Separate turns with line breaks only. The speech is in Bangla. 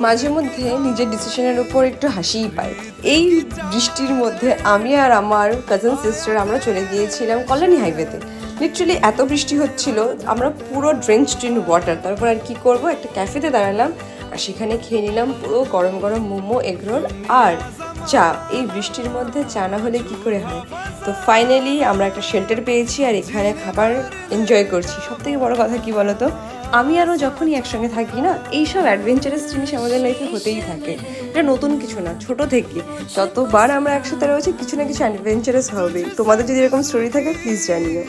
মাঝে মধ্যে নিজের ডিসিশনের উপর একটু হাসিই পায়। এই বৃষ্টির মধ্যে আমি আর আমার কাজিন সিস্টার আমরা চলে গিয়েছিলাম কল্যাণী হাইওয়েতে। লিটারালি এত বৃষ্টি হচ্ছিল, আমরা পুরো ড্রেঞ্চড ইন ওয়াটার। তারপর আর কি করব, একটা ক্যাফেতে দাঁড়ালাম আর সেখানে খেয়ে নিলাম পুরো গরম গরম মোমো, এগরোল আর চা। এই বৃষ্টির মধ্যে চা না হলে কী করে হয়। তো ফাইনালি আমরা একটা শেল্টার পেয়েছি আর এখানে খাবার এনজয় করছি। সবথেকে বড় কথা কি বলো তো, আমি আরও যখনই একসঙ্গে থাকি না, এইসব অ্যাডভেঞ্চারাস জিনিস আমাদের লাইফে হতেই থাকে। এটা নতুন কিছু না, ছোট থেকে যতবার আমরা একসাথে রয়েছি কিছু না কিছু অ্যাডভেঞ্চারাস হবেই। তোমাদের যদি এরকম স্টোরি থাকে প্লিজ জানিও।